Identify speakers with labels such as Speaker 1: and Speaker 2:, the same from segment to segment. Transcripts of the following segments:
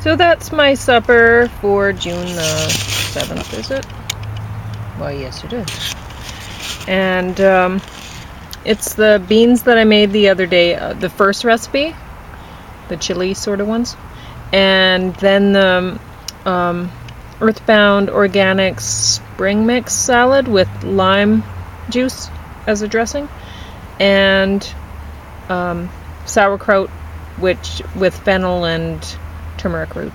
Speaker 1: So that's my supper for June the 7th, is it? Well, yes, it is. And it's the beans that I made the other day, the first recipe, the chili sort of ones. And then the Earthbound Organic Spring Mix salad with lime juice as a dressing. And sauerkraut, which with fennel and turmeric root.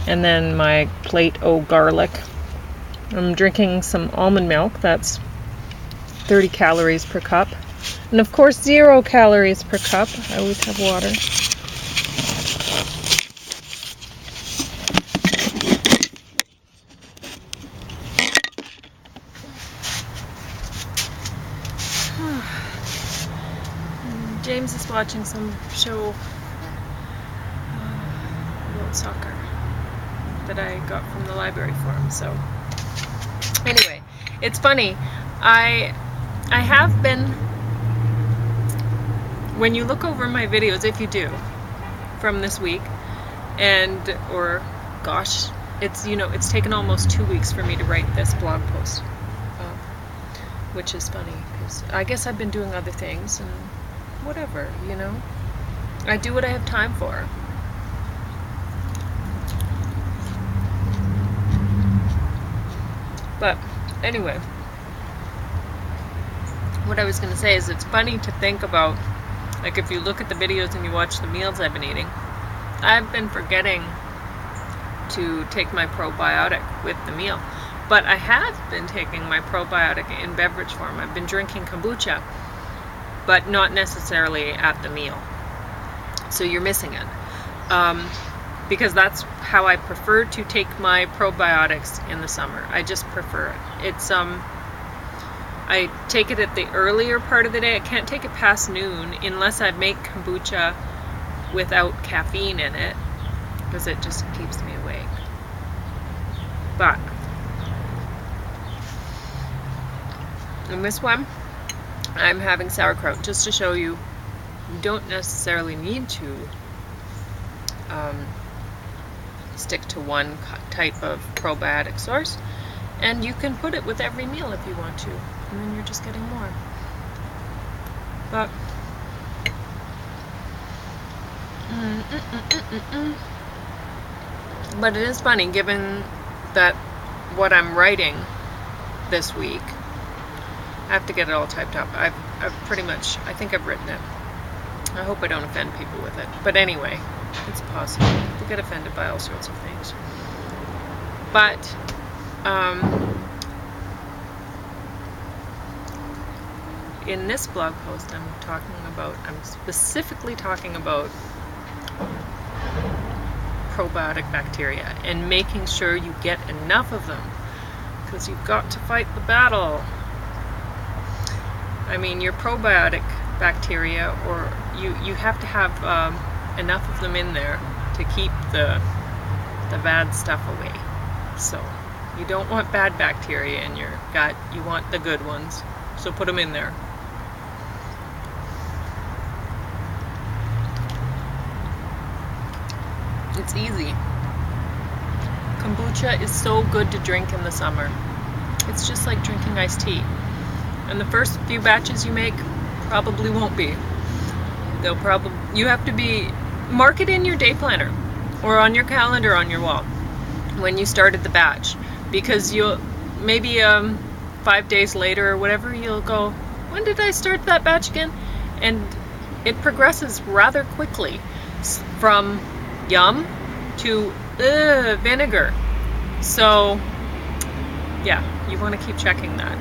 Speaker 1: And then my plate o' garlic. I'm drinking some almond milk. That's 30 calories per cup. And of course 0 calories per cup. I always have water. James is watching some show about soccer that I got from the library for him. So anyway, it's funny. I have been, when you look over my videos, if you do, from this week, or gosh, it's, you know, it's taken almost 2 weeks for me to write this blog post, which is funny because I guess I've been doing other things and whatever, you know. I do what I have time for. But anyway, what I was going to say is it's funny to think about, like if you look at the videos and you watch the meals I've been eating, I've been forgetting to take my probiotic with the meal. But I have been taking my probiotic in beverage form. I've been drinking kombucha, but not necessarily at the meal. So you're missing it. Because that's how I prefer to take my probiotics in the summer. I just prefer it. It's I take it at the earlier part of the day. I can't take it past noon unless I make kombucha without caffeine in it, because it just keeps me awake. But in this one, I'm having sauerkraut just to show you don't necessarily need to stick to one type of probiotic source, and you can put it with every meal if you want to, and then you're just getting more. But it is funny, given that what I'm writing this week, I have to get it all typed up. I've pretty much, I think I've written it. I hope I don't offend people with it. But anyway, it's possible. People get offended by all sorts of things. But, in this blog post, I'm specifically talking about probiotic bacteria and making sure you get enough of them, because you've got to fight the battle. I mean, your probiotic bacteria, or you have to have enough of them in there to keep the bad stuff away. So you don't want bad bacteria in your gut, you want the good ones, so put them in there. It's easy. Kombucha is so good to drink in the summer. It's just like drinking iced tea. And the first few batches you make probably won't be. You have to mark it in your day planner or on your calendar on your wall when you started the batch, because you'll maybe 5 days later or whatever, you'll go, when did I start that batch again? And it progresses rather quickly from yum to vinegar. So yeah, you want to keep checking that.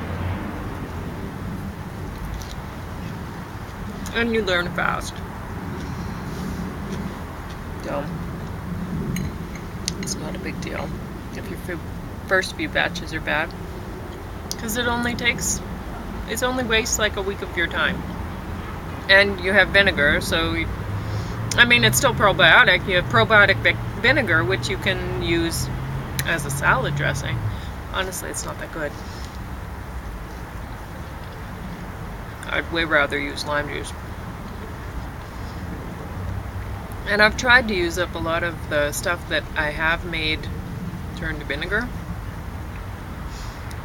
Speaker 1: And you learn fast. So it's not a big deal if your first few batches are bad, because it only wastes like a week of your time. And you have vinegar, so I mean, it's still probiotic. You have probiotic vinegar, which you can use as a salad dressing. Honestly, it's not that good. I'd way rather use lime juice. And I've tried to use up a lot of the stuff that I have made turn to vinegar.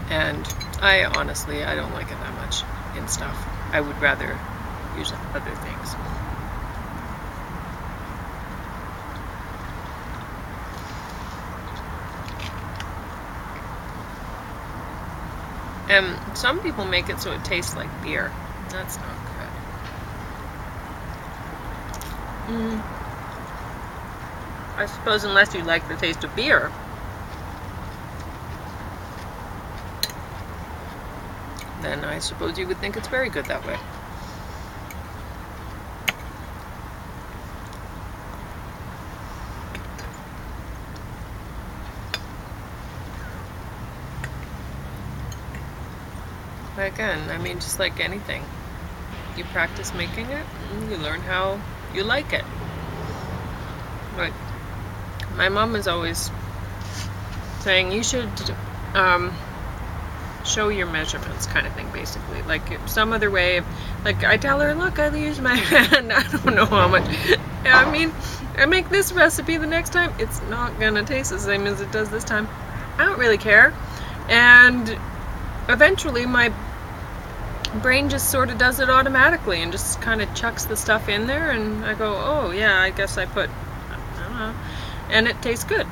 Speaker 1: And I honestly don't like it that much in stuff. I would rather use other things. And some people make it so it tastes like beer. That's not good. I suppose unless you like the taste of beer. Then I suppose you would think it's very good that way. But again, I mean, just like anything, you practice making it, and you learn how you like it. But my mom is always saying you should show your measurements, kind of thing, basically. Like some other way, like I tell her, look, I use my hand. I don't know how much. I mean, I make this recipe the next time, it's not gonna taste the same as it does this time. I don't really care. And eventually my brain just sort of does it automatically and just kind of chucks the stuff in there, and I go, oh yeah, I guess I put, I don't know, and it tastes good.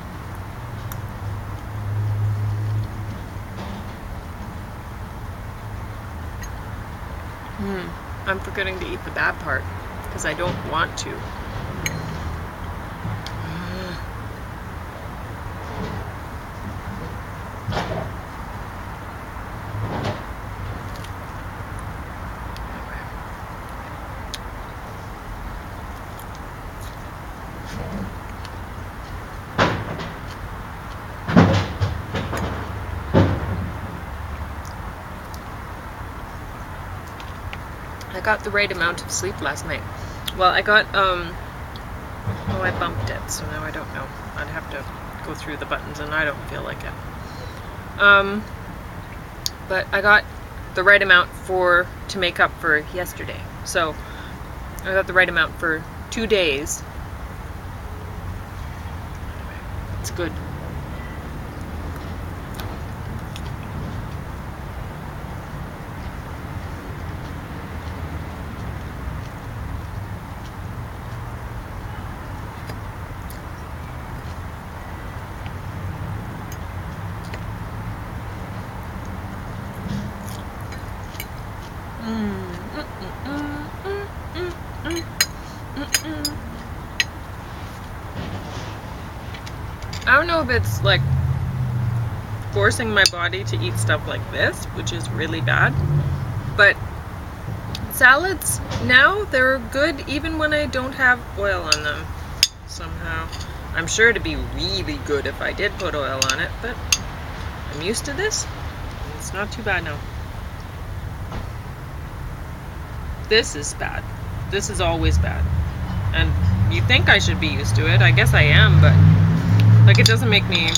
Speaker 1: I'm forgetting to eat the bad part because I don't want to. I got the right amount of sleep last night. Well, I got, I bumped it, so now I don't know. I'd have to go through the buttons, and I don't feel like it. But I got the right amount to make up for yesterday. So, I got the right amount for 2 days. It's good. I don't know if it's like forcing my body to eat stuff like this, which is really bad, but salads now, they're good even when I don't have oil on them somehow. I'm sure it'd be really good if I did put oil on it, but I'm used to this. It's not too bad now. This is bad. This is always bad. And you think I should be used to it. I guess I am, but like it doesn't make me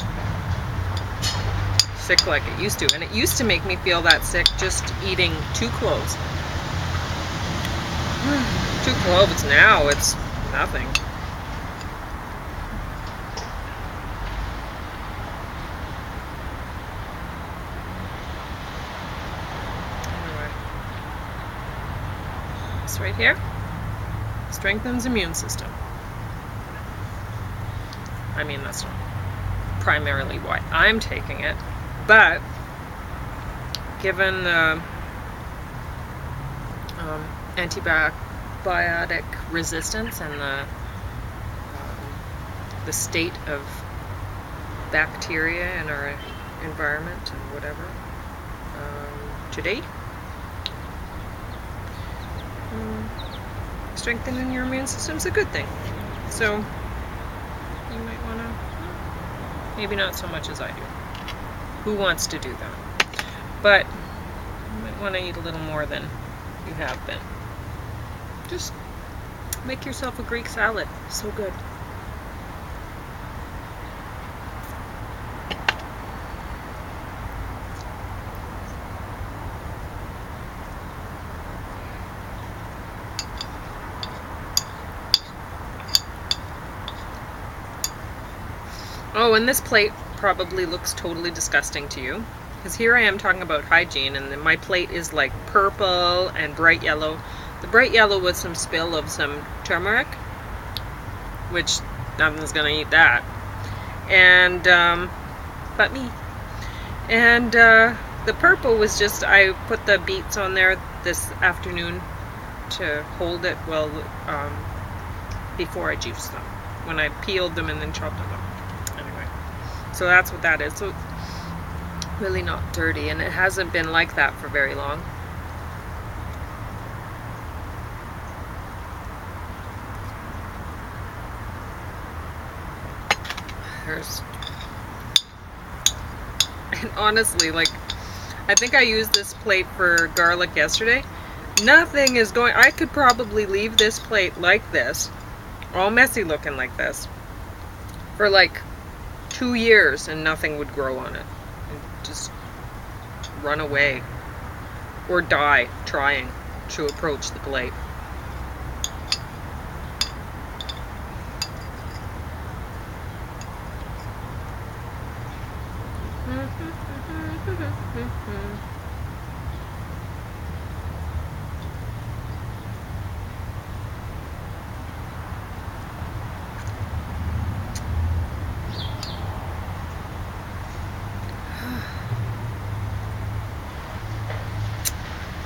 Speaker 1: sick like it used to. And it used to make me feel that sick just eating 2 cloves. 2 cloves now, it's nothing. Anyway. This right here strengthens immune system. I mean, that's not primarily why I'm taking it, but given the antibiotic resistance and the state of bacteria in our environment and whatever today, strengthening your immune system is a good thing. So you might want to, maybe not so much as I do. Who wants to do that? But you might want to eat a little more than you have been. Just make yourself a Greek salad. So good. Oh, and this plate probably looks totally disgusting to you. Because here I am talking about hygiene, and then my plate is like purple and bright yellow. The bright yellow was some spill of some turmeric, which nothing's gonna eat that. And, but me. And the purple was just, I put the beets on there this afternoon to hold it well before I juiced them. When I peeled them and then chopped them up. Anyway, so that's what that is. So it's really not dirty, and it hasn't been like that for very long. And honestly, like, I think I used this plate for garlic yesterday. Nothing is going, I could probably leave this plate like this, all messy looking like this, for like 2 years and nothing would grow on it. It'd just run away or die trying to approach the plate.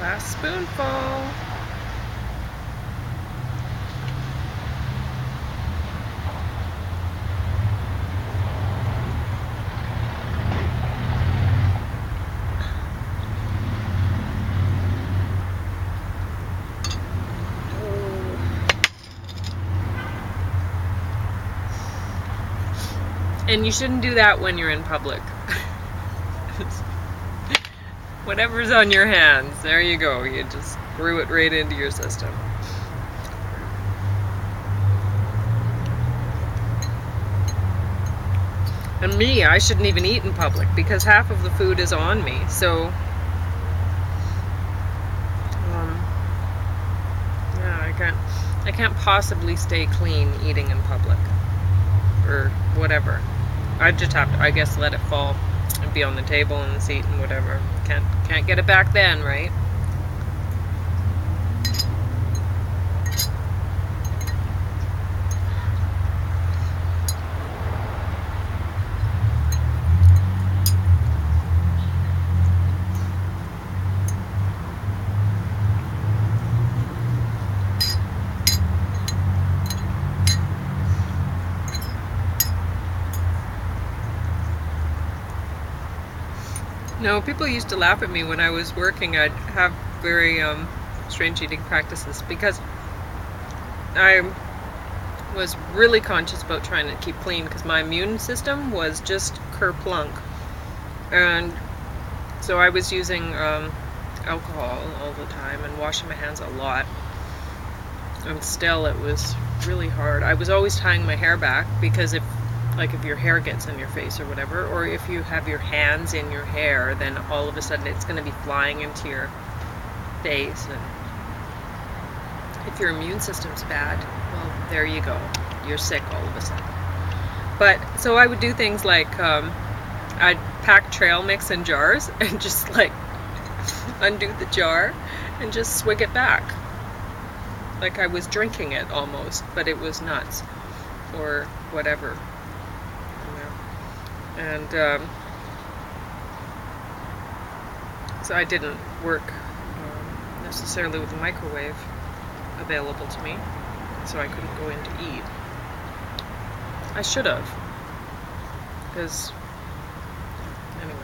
Speaker 1: Last spoonful. And you shouldn't do that when you're in public. Whatever's on your hands, there you go. You just threw it right into your system. And me, I shouldn't even eat in public because half of the food is on me. So, yeah, I can't possibly stay clean eating in public or whatever. I just have to, I guess, let it fall and be on the table and the seat and whatever. Can't get it back then, right? No, people used to laugh at me when I was working. I'd have very strange eating practices because I was really conscious about trying to keep clean because my immune system was just kerplunk. And so I was using alcohol all the time and washing my hands a lot. And still, it was really hard. I was always tying my hair back because if your hair gets in your face or whatever, or if you have your hands in your hair, then all of a sudden it's going to be flying into your face. And if your immune system's bad, well, there you go. You're sick all of a sudden. But, so I would do things like, I'd pack trail mix in jars and just like undo the jar and just swig it back. Like I was drinking it almost, but it was nuts or whatever. And so I didn't work necessarily with a microwave available to me, so I couldn't go in to eat. I should have, because anyway.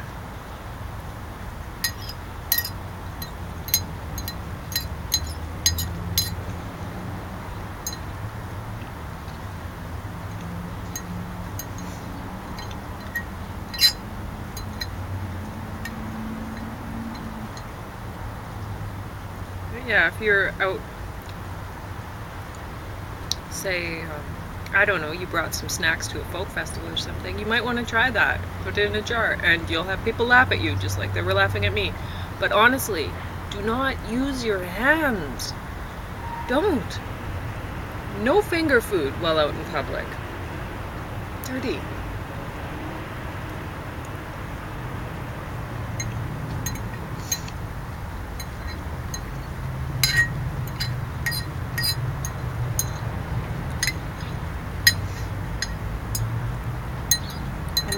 Speaker 1: Yeah, if you're out, say, I don't know, you brought some snacks to a folk festival or something, you might want to try that. Put it in a jar, and you'll have people laugh at you, just like they were laughing at me. But honestly, do not use your hands. Don't. No finger food while out in public. Dirty.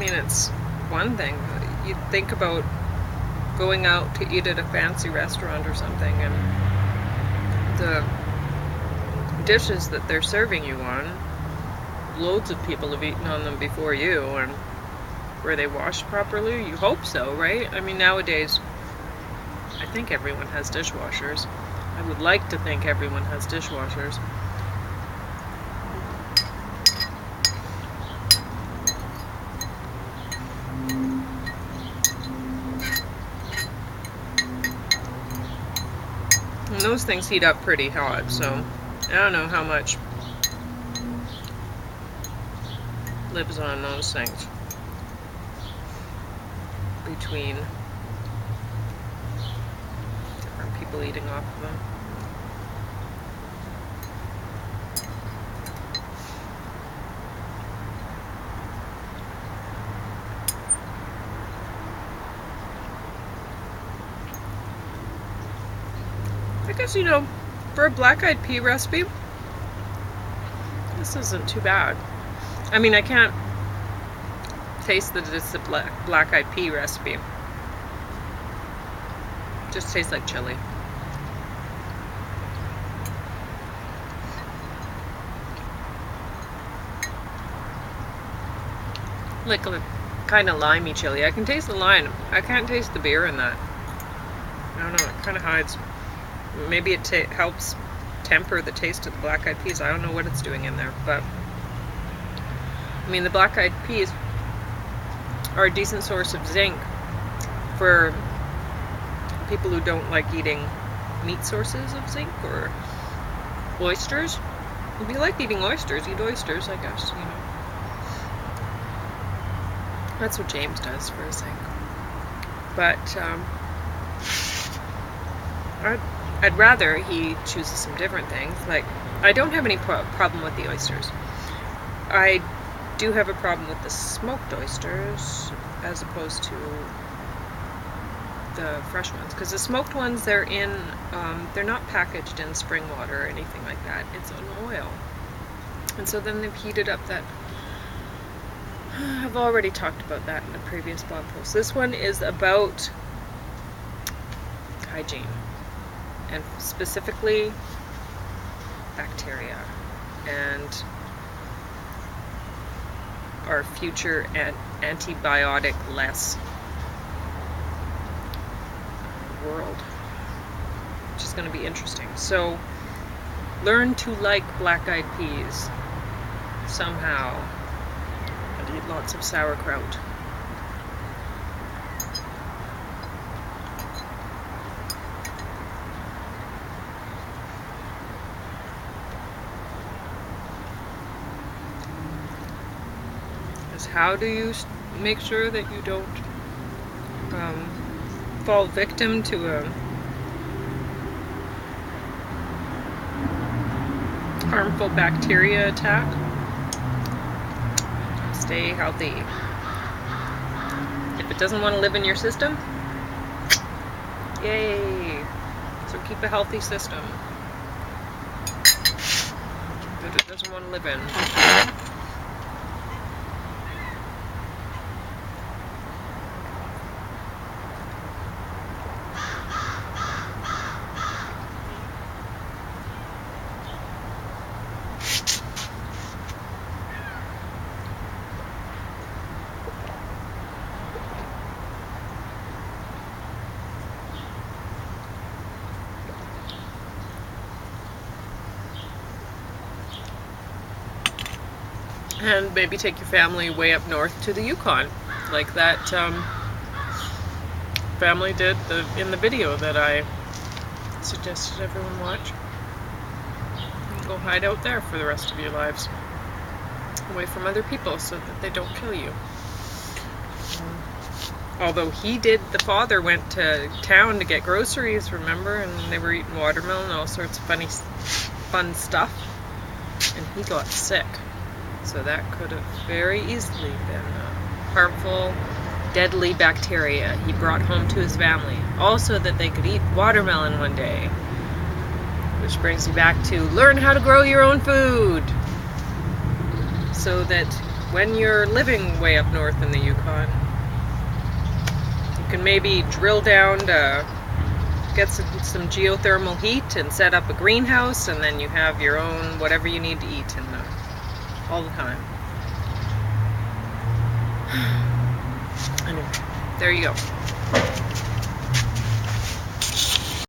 Speaker 1: mean, it's one thing. You think about going out to eat at a fancy restaurant or something, and the dishes that they're serving you on, loads of people have eaten on them before you, and were they washed properly? You hope so, right? I mean, nowadays, I think everyone has dishwashers. I would like to think everyone has dishwashers. And those things heat up pretty hot, so I don't know how much lives on those things between different people eating off of them. I guess, you know, for a black-eyed pea recipe, this isn't too bad. I mean, I can't taste that it's a black-eyed pea recipe. It just tastes like chili. Like a kind of limey chili. I can taste the lime. I can't taste the beer in that. I don't know, it kind of hides. Maybe it helps temper the taste of the black-eyed peas. I don't know what it's doing in there, but I mean, the black-eyed peas are a decent source of zinc for people who don't like eating meat sources of zinc, or oysters. If you like eating oysters, eat oysters, I guess, you know. That's what James does for his zinc. But I'd rather he chooses some different things. Like, I don't have any problem with the oysters. I do have a problem with the smoked oysters as opposed to the fresh ones, because the smoked ones, they're not packaged in spring water or anything like that. It's on oil, and so then they've heated up that. I've already talked about that in a previous blog post. This one is about hygiene, and specifically bacteria and our future antibiotic-less world, which is going to be interesting. So, learn to like black-eyed peas somehow, and eat lots of sauerkraut. How do you make sure that you don't fall victim to a harmful bacteria attack? Stay healthy. If it doesn't want to live in your system, yay! So keep a healthy system that it doesn't want to live in. And maybe take your family way up north to the Yukon, like that family did in the video that I suggested everyone watch. And go hide out there for the rest of your lives, away from other people, so that they don't kill you. Although the father went to town to get groceries, remember, and they were eating watermelon and all sorts of fun stuff, and he got sick. So that could have very easily been harmful, deadly bacteria he brought home to his family. Also that they could eat watermelon one day. Which brings you back to learn how to grow your own food, so that when you're living way up north in the Yukon. You can maybe drill down to get some geothermal heat and set up a greenhouse, and then you have your own whatever you need to eat all the time. Anyway, there you go.